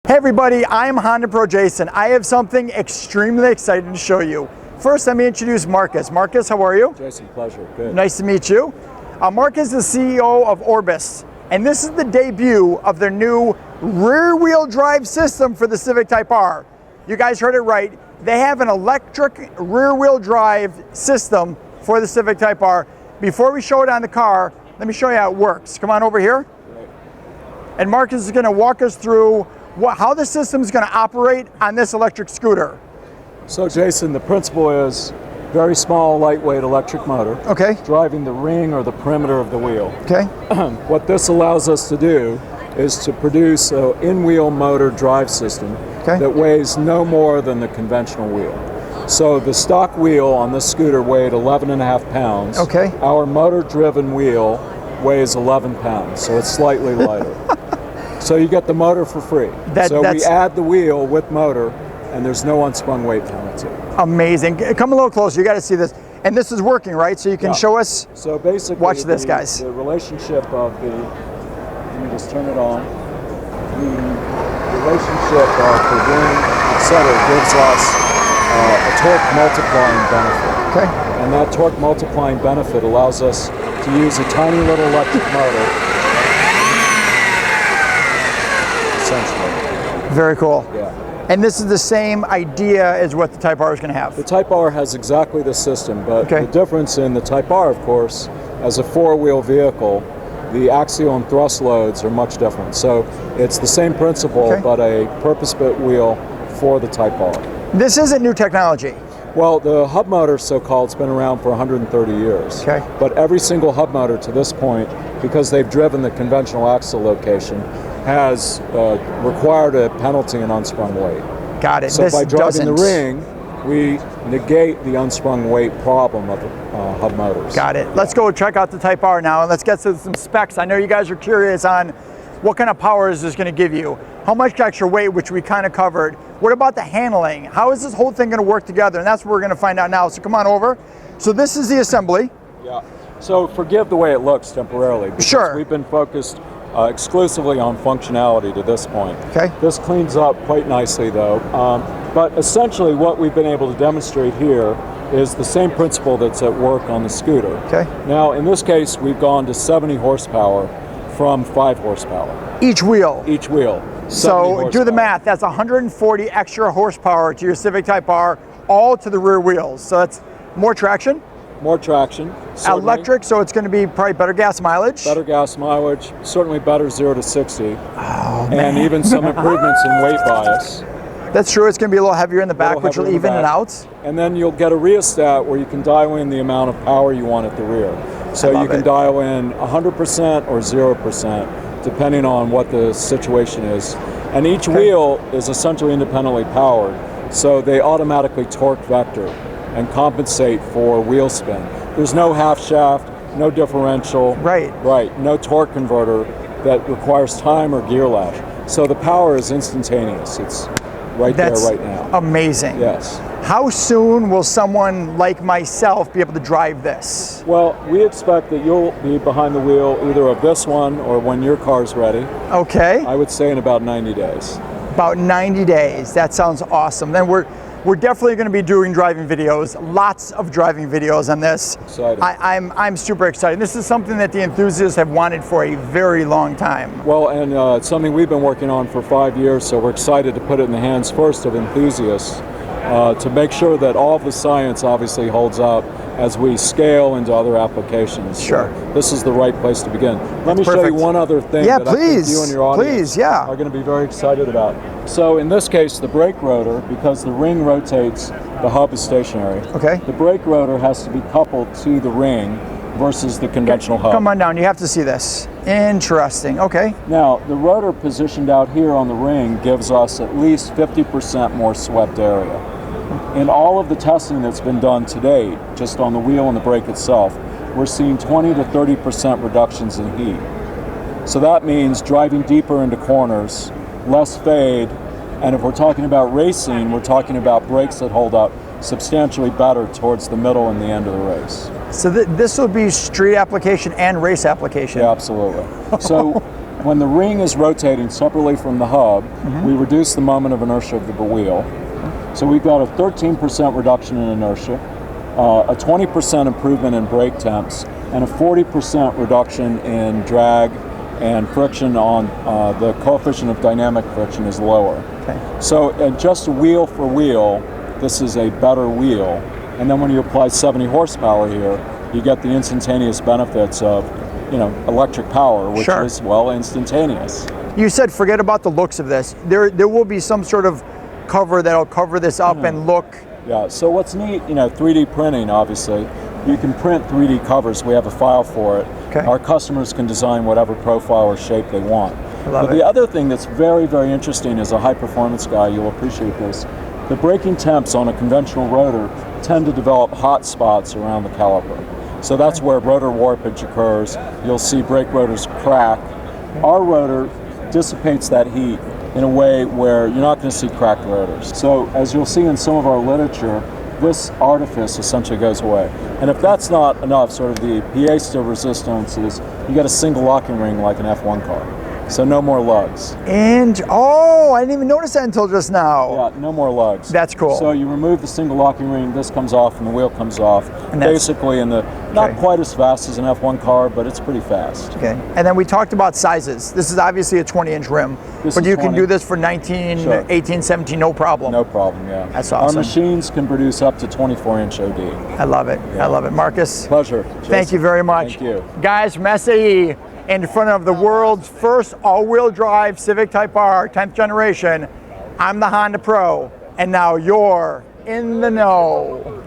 Hey everybody, I'm Hondapro Jason. I have something extremely exciting to show you. First, let me introduce Marcus. Marcus, how are you? Jason, pleasure. Good. Nice to meet you. Marcus is the CEO of Orbis, and this is the debut of their new rear-wheel drive system for the Civic Type R. You guys heard it right. They have an electric rear-wheel drive system for the Civic Type R. Before we show it on the car, let me show you how it works. Come on over here. Right. And Marcus is going to walk us through how the system is going to operate on this electric scooter. So Jason, the principle is very small, lightweight electric motor. Okay. Driving the ring or the perimeter of the wheel. Okay. What this allows us to do is to produce an in-wheel motor drive system that weighs no more than the conventional wheel. So the stock wheel on this scooter weighed 11.5 pounds. Okay. Our motor-driven wheel weighs 11 pounds, so it's slightly lighter. So you get the motor for free. We add the wheel with motor, and there's no unsprung weight penalty. Amazing. Come a little closer. You got to see this. And this is working, right? So you can show us. So basically, watch this, guys. The relationship of the, let me just turn it on. The relationship of the ring, etc., gives us a torque multiplying benefit. Okay. And that torque multiplying benefit allows us to use a tiny little electric motor. Very cool. Yeah. And this is the same idea as what the Type R is going to have. The Type R has exactly the system, but the difference in the Type R, of course, as a four-wheel vehicle, the axial and thrust loads are much different. So it's the same principle, but a purpose-built wheel for the Type R. This isn't new technology. Well, the hub motor, so-called, has been around for 130 years. Okay. But every single hub motor to this point, because they've driven the conventional axle location, has required a penalty in unsprung weight. Got it. So by driving the ring, we negate the unsprung weight problem of hub motors. Got it. Let's go check out the Type R now, and let's get to some specs. I know you guys are curious on what kind of power is this going to give you? How much extra weight, which we kind of covered. What about the handling? How is this whole thing going to work together? And that's what we're going to find out now. So come on over. So this is the assembly. Yeah. So forgive the way it looks temporarily. Because we've been focused exclusively on functionality to this point. Okay. This cleans up quite nicely though. But essentially what we've been able to demonstrate here is the same principle that's at work on the scooter. Okay. Now in this case we've gone to 70 horsepower from 5 horsepower. Each wheel? Each wheel. So do the math, that's 140 extra horsepower to your Civic Type R, all to the rear wheels. So that's more traction? More traction. Certainly. Electric, so it's going to be probably better gas mileage? Better gas mileage, certainly better 0 to 60. Oh, man. And even some improvements in weight bias. That's true, it's going to be a little heavier in the back, which will even it out. And then you'll get a rheostat where you can dial in the amount of power you want at the rear. So you can dial in 100% or 0%, depending on what the situation is. And each wheel is essentially independently powered, so they automatically torque vector and compensate for wheel spin. There's no half shaft, no differential, no torque converter that requires time or gear lash. So the power is instantaneous. It's right there right now. Amazing. Yes. How soon will someone like myself be able to drive this? Well, we expect that you'll be behind the wheel either of this one or when your car's ready. Okay. I would say in about 90 days. About 90 days. That sounds awesome. Then we're definitely going to be doing driving videos, lots of driving videos on this. Excited. I'm super excited. This is something that the enthusiasts have wanted for a very long time. Well, and it's something we've been working on for 5 years, so we're excited to put it in the hands first of enthusiasts to make sure that all of the science obviously holds up as we scale into other applications. Sure. So this is the right place to begin. Let me show you one other thing that I think you and your audience are going to be very excited about. So in this case, the brake rotor, because the ring rotates, the hub is stationary. Okay. The brake rotor has to be coupled to the ring versus the conventional hub. Come on down, you have to see this. Interesting, okay. Now, the rotor positioned out here on the ring gives us at least 50% more swept area. In all of the testing that's been done to date, just on the wheel and the brake itself, we're seeing 20 to 30% reductions in heat. So that means driving deeper into corners, less fade, and if we're talking about racing, we're talking about brakes that hold up substantially better towards the middle and the end of the race. So this will be street application and race application? Yeah, absolutely. So when the ring is rotating separately from the hub, we reduce the moment of inertia of the wheel. So we've got a 13% reduction in inertia, a 20% improvement in brake temps, and a 40% reduction in drag and friction on the coefficient of dynamic friction is lower. Okay. So just wheel for wheel, this is a better wheel. And then when you apply 70 horsepower here, you get the instantaneous benefits of, you know, electric power, which is, well, instantaneous. You said forget about the looks of this. There will be some sort of cover that'll cover this up and look. Yeah, so what's neat, you know, 3D printing, obviously. You can print 3D covers. We have a file for it. Okay. Our customers can design whatever profile or shape they want. Love but it. the other thing that's very, very interesting, as a high performance guy, you'll appreciate this. The braking temps on a conventional rotor tend to develop hot spots around the caliper. So that's where rotor warpage occurs. You'll see brake rotors crack. Our rotor dissipates that heat in a way where you're not going to see cracked rotors. So as you'll see in some of our literature, this artifice essentially goes away. And if that's not enough, sort of the piezo resistance is you get a single locking ring like an F1 car. So no more lugs. And, oh, I didn't even notice that until just now. Yeah, no more lugs. That's cool. So you remove the single locking ring, this comes off and the wheel comes off. And basically in the, not quite as fast as an F1 car, but it's pretty fast. Okay, and then we talked about sizes. This is obviously a 20-inch rim, but you can do this for 19, 18, 17, no problem. No problem, yeah. That's awesome. Our machines can produce up to 24-inch OD. I love it, I love it. Marcus. Pleasure. Thank you very much. Thank you. Guys from SAE, in front of the world's first all-wheel drive Civic Type R, 10th generation. I'm the Hondapro, and now you're in the know.